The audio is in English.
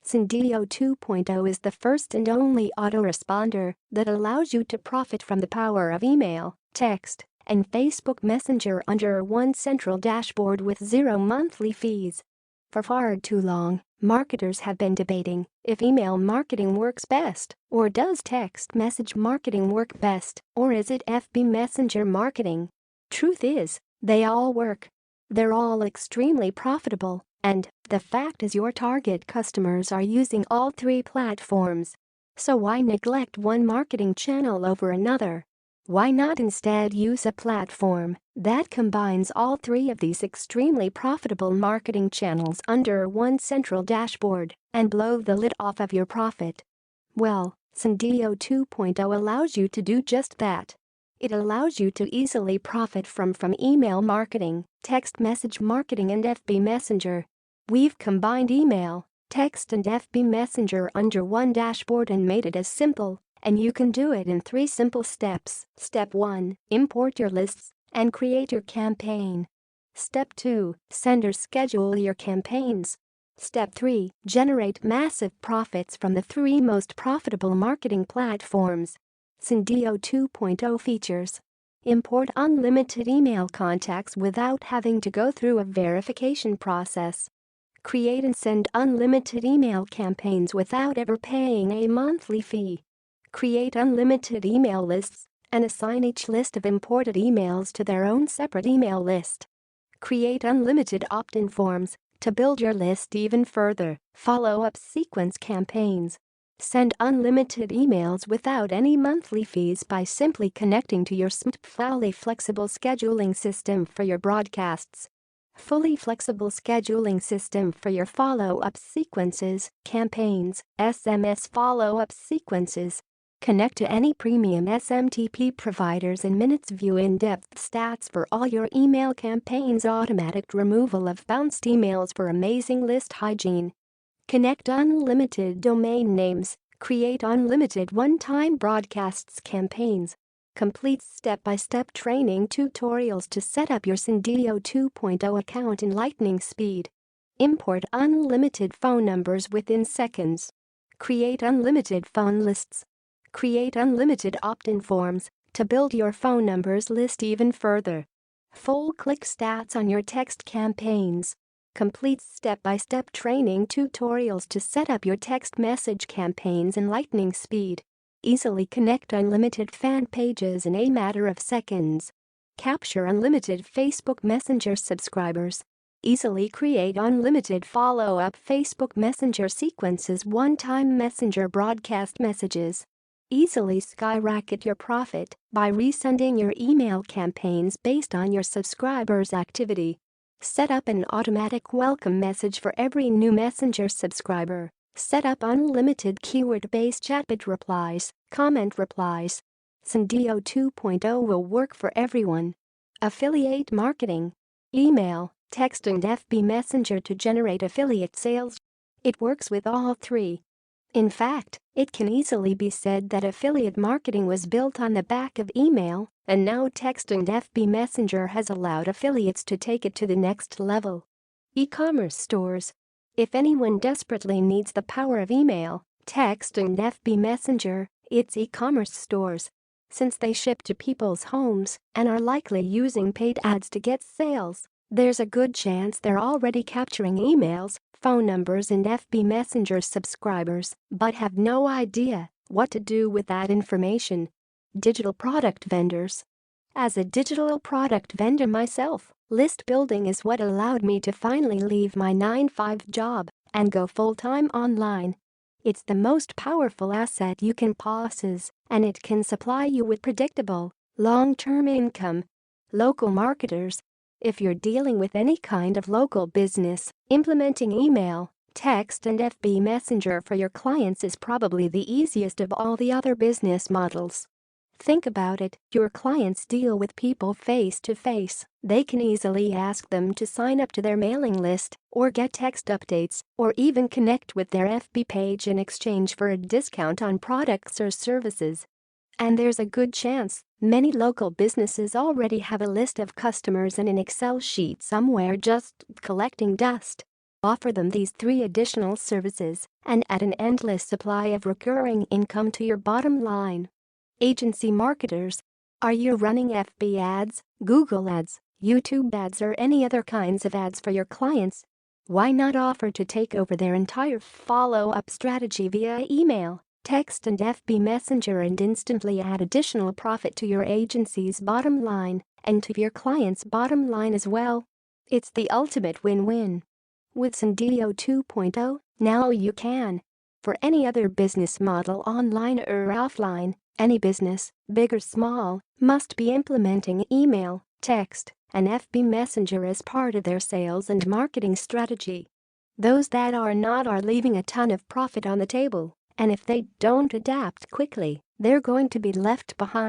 Sendiio 2.0 is the first and only autoresponder that allows you to profit from the power of email, text, and Facebook Messenger under one central dashboard with zero monthly fees. For far too long, marketers have been debating if email marketing works best, or does text message marketing work best, or is it FB Messenger marketing? Truth is, they all work. They're all extremely profitable, and the fact is your target customers are using all three platforms. So why neglect one marketing channel over another? Why not instead use a platform that combines all three of these extremely profitable marketing channels under one central dashboard and blow the lid off of your profit? Well, Sendiio 2.0 allows you to do just that. It allows you to easily profit from email marketing, text message marketing, and FB Messenger. We've combined email, text, and FB Messenger under one dashboard and made it as simple, and you can do it in 3 simple steps. Step 1. Import your lists and create your campaign. Step 2. Send or schedule your campaigns. Step 3. Generate massive profits from the 3 most profitable marketing platforms. Sendiio 2.0 features: import unlimited email contacts without having to go through a verification process. Create and send unlimited email campaigns without ever paying a monthly fee. Create unlimited email lists and assign each list of imported emails to their own separate email list. Create unlimited opt-in forms to build your list even further. Follow-up sequence campaigns. Send unlimited emails without any monthly fees by simply connecting to your fully flexible scheduling system for your broadcasts. Fully flexible scheduling system for your follow-up sequences, campaigns, SMS follow-up sequences. Connect to any premium SMTP providers in minutes. View in-depth stats for all your email campaigns. Automatic removal of bounced emails for amazing list hygiene. Connect unlimited domain names. Create unlimited one-time broadcasts campaigns. Complete step-by-step training tutorials to set up your Sendiio 2.0 account in lightning speed. Import unlimited phone numbers within seconds. Create unlimited phone lists. Create unlimited opt-in forms to build your phone numbers list even further. Full click stats on your text campaigns. Complete step-by-step training tutorials to set up your text message campaigns in lightning speed. Easily connect unlimited fan pages in a matter of seconds. Capture unlimited Facebook Messenger subscribers. Easily create unlimited follow-up Facebook Messenger sequences. One-time Messenger broadcast messages. Easily skyrocket your profit by resending your email campaigns based on your subscribers' activity. Set up an automatic welcome message for every new Messenger subscriber. Set up unlimited keyword-based chatbot replies, comment replies. Sendiio 2.0 will work for everyone. Affiliate marketing. Email, text, and FB Messenger to generate affiliate sales. It works with all three. In fact, it can easily be said that affiliate marketing was built on the back of email, and now text and FB Messenger has allowed affiliates to take it to the next level. E-commerce stores. If anyone desperately needs the power of email, text, and FB Messenger, it's e-commerce stores. Since they ship to people's homes and are likely using paid ads to get sales, there's a good chance they're already capturing emails, phone numbers, and FB Messenger subscribers, but have no idea what to do with that information. Digital product vendors. As a digital product vendor myself, list building is what allowed me to finally leave my 9-to-5 job and go full-time online. It's the most powerful asset you can possess, and it can supply you with predictable, long-term income. Local marketers. If you're dealing with any kind of local business, implementing email, text, and FB Messenger for your clients is probably the easiest of all the other business models. Think about it, your clients deal with people face to face. They can easily ask them to sign up to their mailing list, or get text updates, or even connect with their FB page in exchange for a discount on products or services. And there's a good chance many local businesses already have a list of customers in an Excel sheet somewhere just collecting dust. Offer them these 3 additional services and add an endless supply of recurring income to your bottom line. Agency marketers. Are you running FB ads, Google ads, YouTube ads, or any other kinds of ads for your clients? Why not offer to take over their entire follow-up strategy via email, text, and FB Messenger and instantly add additional profit to your agency's bottom line and to your client's bottom line as well? It's the ultimate win-win. With Sendiio 2.0, now you can. For any other business model, online or offline, any business, big or small, must be implementing email, text, and FB Messenger as part of their sales and marketing strategy. Those that are not are leaving a ton of profit on the table, and if they don't adapt quickly, they're going to be left behind.